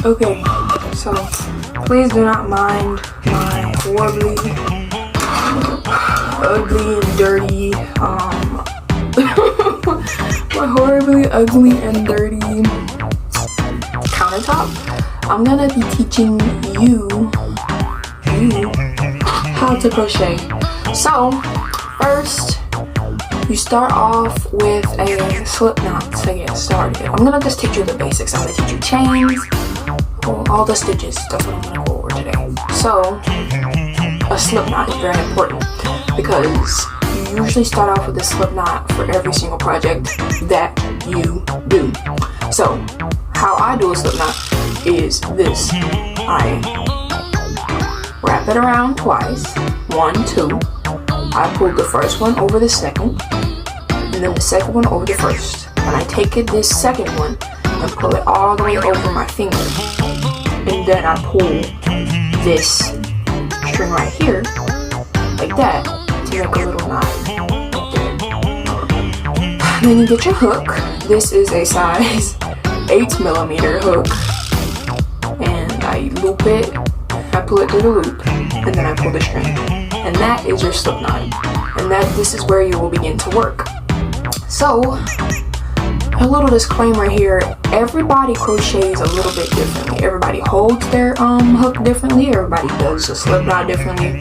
Okay, so please do not mind my horribly ugly and dirty, my horribly ugly and dirty countertop. I'm gonna be teaching you how to crochet. So first, you start off with a slip knot to get started. I'm gonna just teach you the basics. I'm gonna teach you chains, all the stitches. That's what I'm gonna go over today. So a slip knot is very important because you usually start off with a slip knot for every single project that you do. So how I do a slip knot is this. I wrap it around twice, 1, 2. I pull the first one over the second, and then the second one over the first. And I take this second one and pull it all the way over my finger. And then I pull this string right here, like that, to make a little knot. Then you get your hook. This is a size 8mm hook. And I loop it, I pull it through the loop, and then I pull the string. And that is your slip knot. And this is where you will begin to work. So, a little disclaimer here, everybody crochets a little bit differently. Everybody holds their hook differently, everybody does a slip knot differently.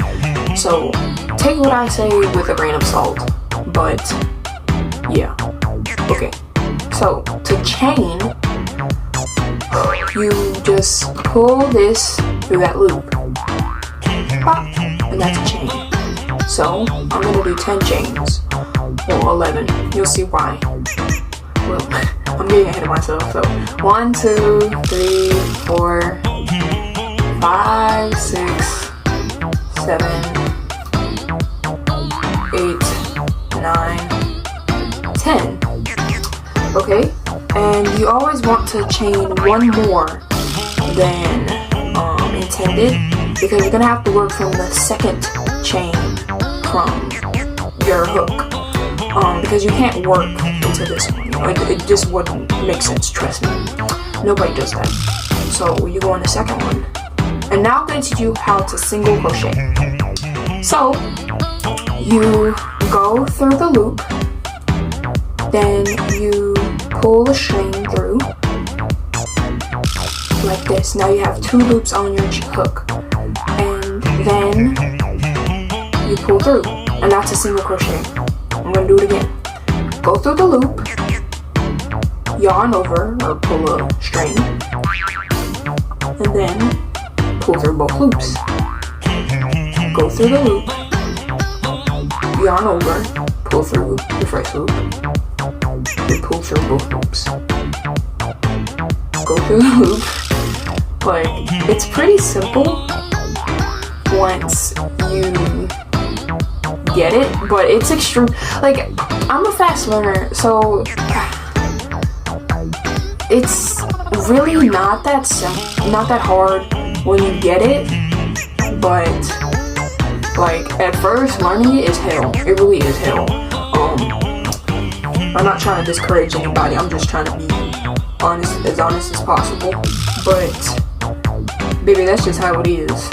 So, take what I say with a grain of salt. But, yeah. Okay. So, to chain, you just pull this through that loop. Pop, and that's a chain. So, I'm going to do 10 chains. Or 11. You'll see why. Well, I'm getting ahead of myself. So, 1, 2, 3, 4, 5, 6, 7, 8, 9, 10. Okay? And you always want to chain one more than intended, because you're going to have to work from the second chain from your hook. Because you can't work into this one. You know, it just wouldn't make sense, trust me. Nobody does that. So you go on the second one. And now I'm going to teach you how to single crochet. So you go through the loop, then you pull the string through like this. Now you have 2 loops on your hook, and then you pull through, and that's a single crochet. I'm going to do it again. Go through the loop, yarn over or pull a string, and then pull through both loops. Go through the loop, yarn over, pull through the first loop, then pull through both loops. Go through the loop. Like, it's pretty simple once you get it, but it's extreme. Like, I'm a fast learner, so it's really not that hard when you get it, but like at first learning it is hell. It really is hell. I'm not trying to discourage anybody, I'm just trying to be as honest as possible, but baby, that's just how it is.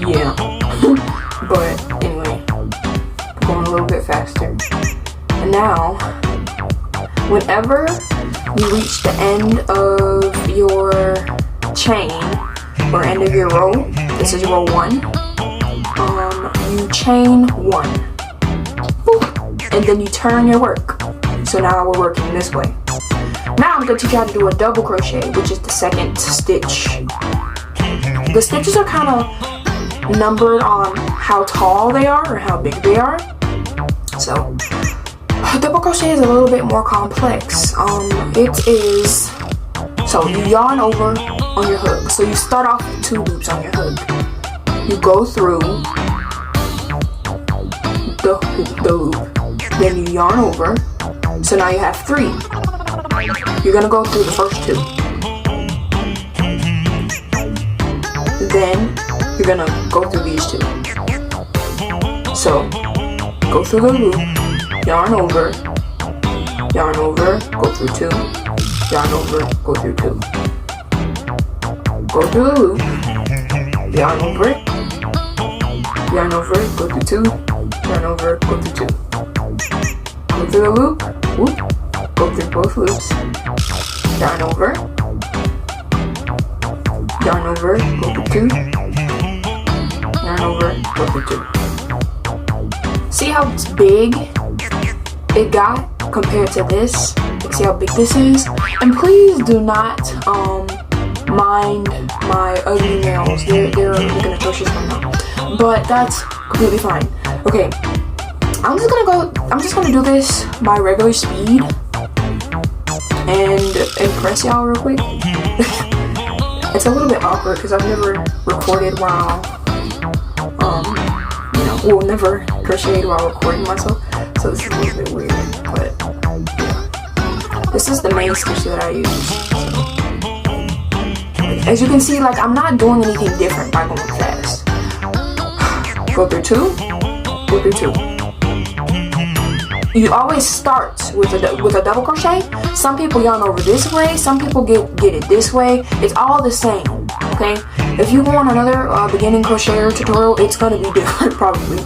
Yeah. But anyway, going a little bit faster. And now, whenever you reach the end of your chain or end of your row, this is row 1, you chain 1. And then you turn your work. So now we're working this way. Now I'm going to teach you how to do a double crochet, which is the second stitch. The stitches are kind of numbered on how tall they are or how big they are. So double crochet is a little bit more complex. It is, so you yarn over on your hook. So you start off with 2 loops on your hook. You go through the loop, then you yarn over. So now you have 3. You're gonna go through the first 2. Then you're gonna go through these 2. So go through the loop, yarn over, go through 2, yarn over, go through 2. Go through the loop, yarn over it, go through 2, yarn over, go through 2. Go through the loop, whoop, go through both loops, yarn over, go through 2, yarn over, go through 2. See how big it got compared to this? See how big this is? And please do not mind my ugly nails. They're looking atrocious right now, but that's completely fine. Okay, I'm just gonna do this my regular speed and impress y'all real quick. It's a little bit awkward because I've never recorded while never crocheted while recording myself, so this is a little bit weird, but yeah. This is the main stitch that I use. So, as you can see, like, I'm not doing anything different by going fast. Go through 2, go through 2. You always start with a double crochet. Some people yarn over this way, some people get it this way. It's all the same, okay? If you go on another beginning crocheter tutorial, it's gonna be different probably.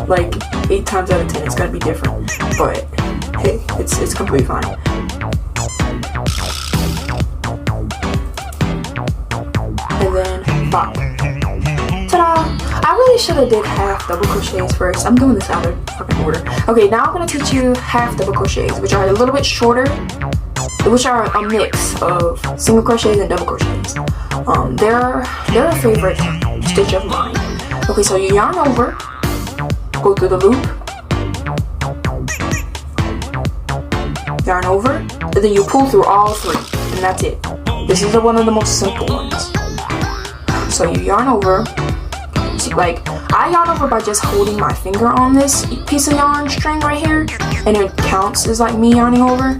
Like 8 times out of 10, it's gonna be different. But hey, it's completely fine. And then bop. Ta-da! I really should have did half double crochets first. I'm doing this out of fucking order. Okay, now I'm gonna teach you half double crochets, which are a little bit shorter, which are a mix of single crochets and double crochets. They're a favorite stitch of mine. Okay, so you yarn over, go through the loop, yarn over, and then you pull through all 3, and that's it. This is one of the most simple ones. So you yarn over. See, like, I yarn over by just holding my finger on this piece of yarn string right here, and it counts as like me yarning over,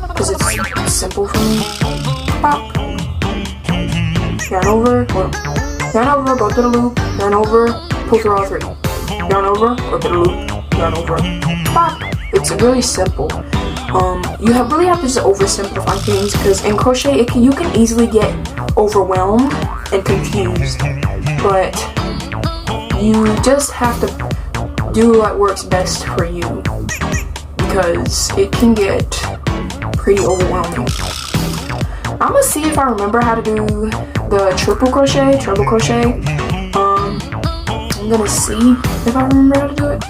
because it's simple for me. Pop. Yarn over, go through the loop, yarn over, pull through all 3. Yarn over, go through the loop, yarn over, pop. It's really simple. You really have to just oversimplify things, because in crochet you can easily get overwhelmed and confused, but you just have to do what works best for you, because it can get pretty overwhelming. I'm gonna see if I remember how to do the treble crochet. I'm gonna see if I remember how to do it.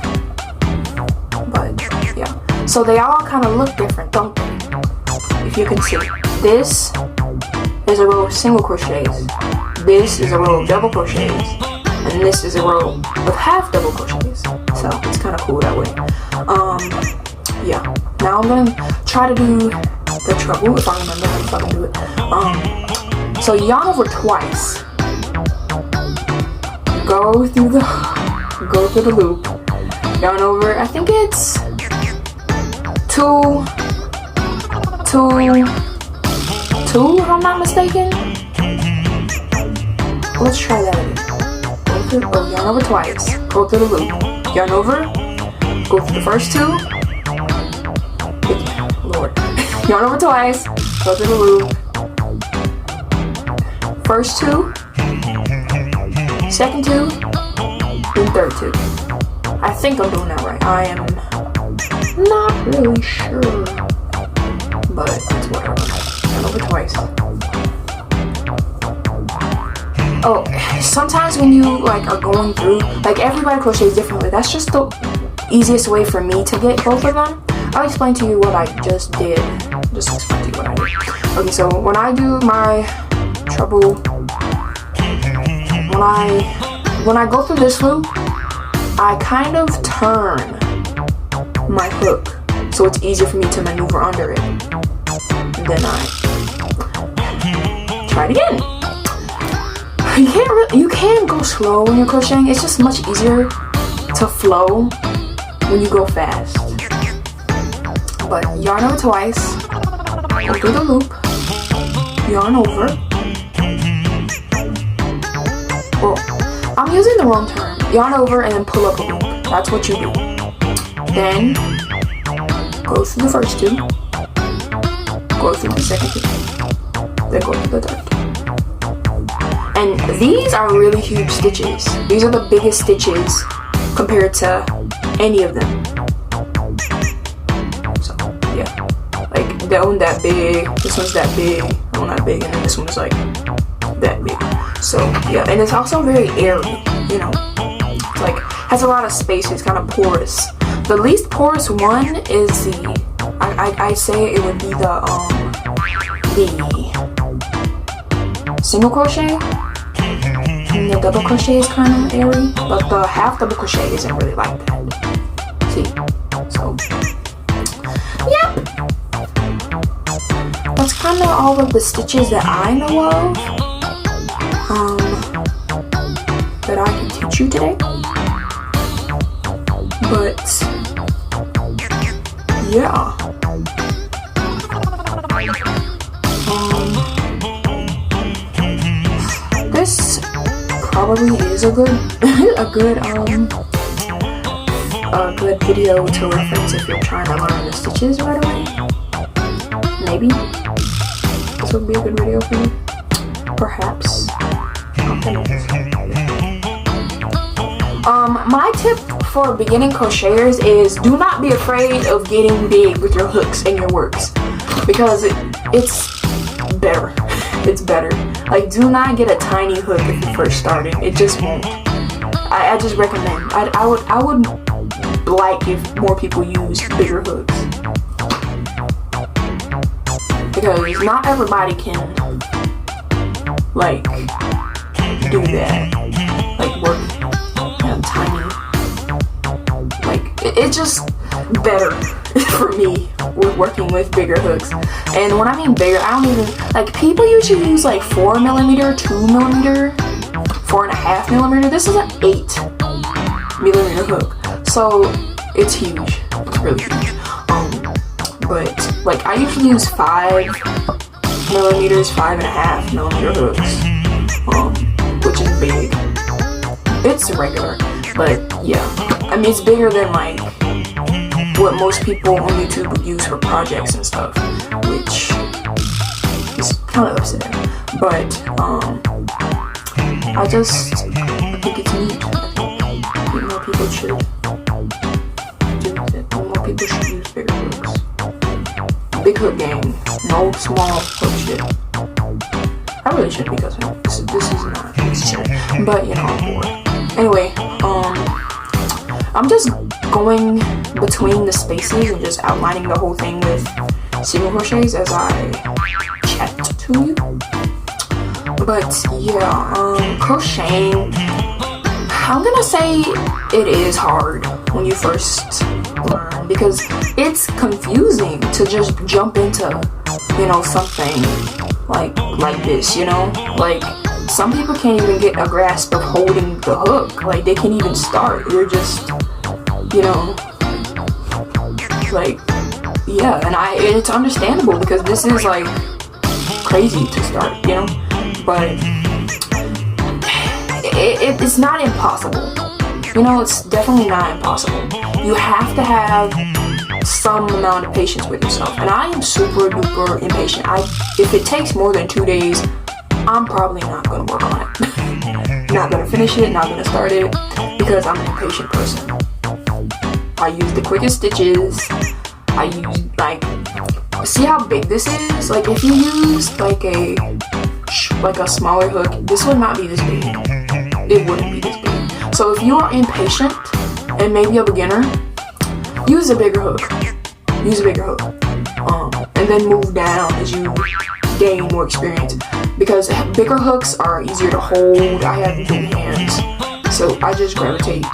But yeah, so they all kind of look different, don't they? If you can see, this is a row of single crochets, this is a row of double crochets, and this is a row of half double crochets. So it's kind of cool that way. Yeah. Now I'm gonna try to do the treble if I remember how to fucking do it. So yarn over twice. Go through the loop. Yarn over. I think it's 2, if I'm not mistaken. Let's try that again. Yarn over twice. Go through the loop. Yarn over. Go through the first 2. Lord. Yarn over twice. Go through the loop. First 2. Second 2. And third 2. I think I'm doing that right. I am not really sure, but it's whatever. Yarn over twice. Oh, sometimes when you like are going through, like everybody crochets differently. That's just the easiest way for me to get both of them. I'll explain to you what I just did. Just explain to you what I did. Okay, so when I do my treble, when I go through this loop, I kind of turn my hook so it's easier for me to maneuver under it. And then I try it again. You can go slow when you're crocheting. It's just much easier to flow when you go fast. But yarn over twice, go through the loop, yarn over. Well, I'm using the wrong term. Yarn over and then pull up a loop. That's what you do. Then go through the first 2, go go through the second two, then go to the third. And these are really huge stitches. These are the biggest stitches compared to any of them. So yeah, like that one that big, this one's that big, that one that big, and then this one's like that big. So yeah, and it's also very airy, you know, like has a lot of space. It's kind of porous. The least porous one is the I say it would be the single crochet. And the double crochet is kind of airy, but the half double crochet isn't really like that. See, so yep, that's kind of all of the stitches that I know of. That I can teach you today. But yeah. This probably is a good a good video to reference if you're trying to learn the stitches right away. Maybe this would be a good video for you. Perhaps. My tip for beginning crocheters is do not be afraid of getting big with your hooks and your works, because it's better. It's better. Like, do not get a tiny hook if you're first starting. It just won't. I just recommend. I would like if more people use bigger hooks, because not everybody can like do that. Like work tiny. Like it's just better for me with working with bigger hooks. And when I mean bigger, I don't even like people usually use like 4mm, 2mm, 4.5mm. This is an 8mm hook, so it's huge. It's really huge. But like I usually use 5mm, 5.5mm hooks, which is big. It's regular, but yeah, I mean it's bigger than like what most people on YouTube would use for projects and stuff, which is kind of upsetting. But I think it's neat. I think more people should do it. More people should use bigger hooks. Big hook gang, no small hook shit. I really should, because this is not necessary. But you know, I'm bored. Anyway, I'm just going between the spaces and just outlining the whole thing with single crochets as I chat to you. But yeah, crocheting, I'm gonna say it is hard when you first learn, because it's confusing to just jump into, you know, something like this, you know, like some people can't even get a grasp of holding the hook. Like they can't even start. You're just, you know, like, yeah. And it's understandable, because this is like crazy to start, you know. But it's not impossible. You know, it's definitely not impossible. You have to have some amount of patience with yourself. And I am super duper impatient. If it takes more than 2 days, I'm probably not going to work on it. Not going to finish it, not going to start it, because I'm an impatient person. I use the quickest stitches. I use, like, see how big this is? Like, if you use like a smaller hook, this would not be this big. It wouldn't be this big. So if you are impatient and maybe a beginner, use a bigger hook. Use a bigger hook. And then move down as you gain more experience, because bigger hooks are easier to hold. I have big hands, so I just gravitate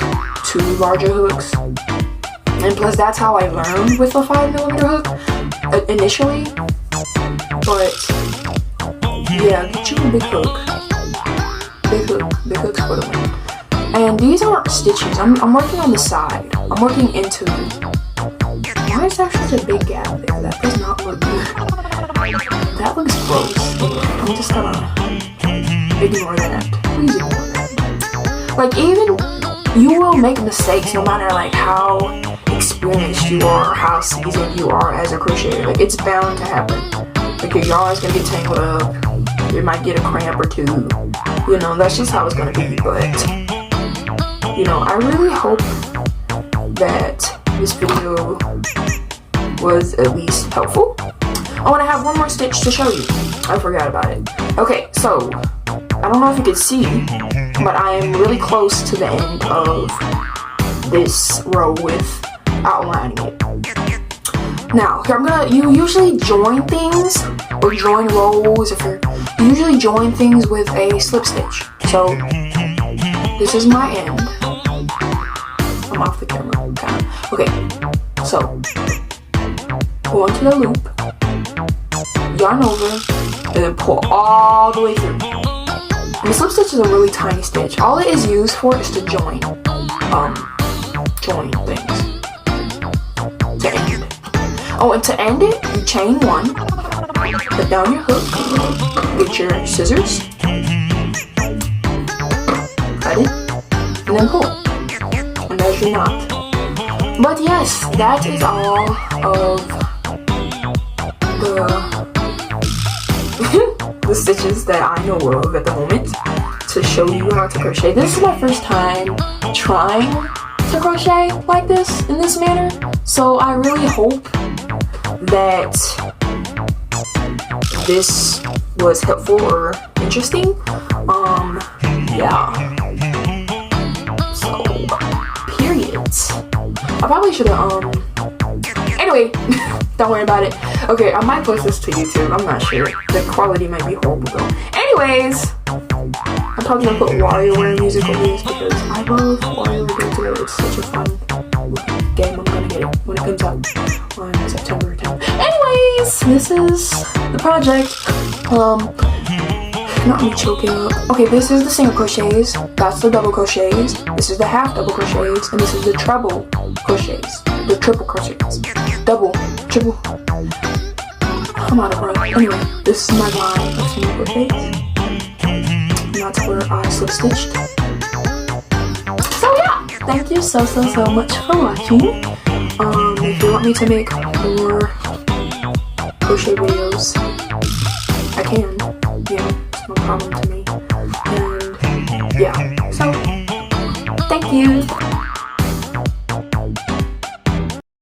to larger hooks. And plus, that's how I learned with a 5mm hook initially. But yeah, get you a big hook. Big hooks for the win. And these aren't stitches. I'm working on the side. I'm working into. Why is there such a big gap there? That does not look good. That looks gross. I'm just gonna ignore that. Please ignore that. Like, even you will make mistakes no matter like how experienced you are or how seasoned you are as a crocheter. Like, it's bound to happen. Okay, your arm's gonna get tangled up. You might get a cramp or two. You know, that's just how it's gonna be. But, you know, I really hope that this video was at least helpful. Oh, and I have one more stitch to show you. I forgot about it. Okay, so, I don't know if you can see, but I am really close to the end of this row with outlining it. Now, here you usually join things, or join rows, you usually join things with a slip stitch. So, this is my end. I'm off the camera, kind of. Okay, so, go into the loop, yarn over, and then pull all the way through. And the slip stitch is a really tiny stitch. All it is used for is to join things. To end. Oh, and to end it, you chain one, put down your hook, get your scissors, cut it, and then pull. And there's your knot. But yes, that is all of the stitches that I know of at the moment to show you how to crochet. This is my first time trying to crochet like this, in this manner, so I really hope that this was helpful or interesting. Yeah. So, periods. I probably should have, anyway, don't worry about it. Okay, I might post this to YouTube, I'm not sure. The quality might be horrible though. Anyways, I'm probably gonna put WarioWare music over this because I love WarioWare Get Together. It's such a fun game. I'm gonna get it when it comes out on September 10th. Anyways, this is the project. Not me choking up. Okay, this is the single crochets. That's the double crochets. This is the half double crochets, and this is the treble crochets. The triple crochets. Double, triple. I'm out of breath. Anyway, this is my line of single crochets. And that's where I slip stitched. So yeah, thank you so much for watching. If you want me to make more crochet videos, I can. Yeah, it's no problem to me. And yeah, so thank you.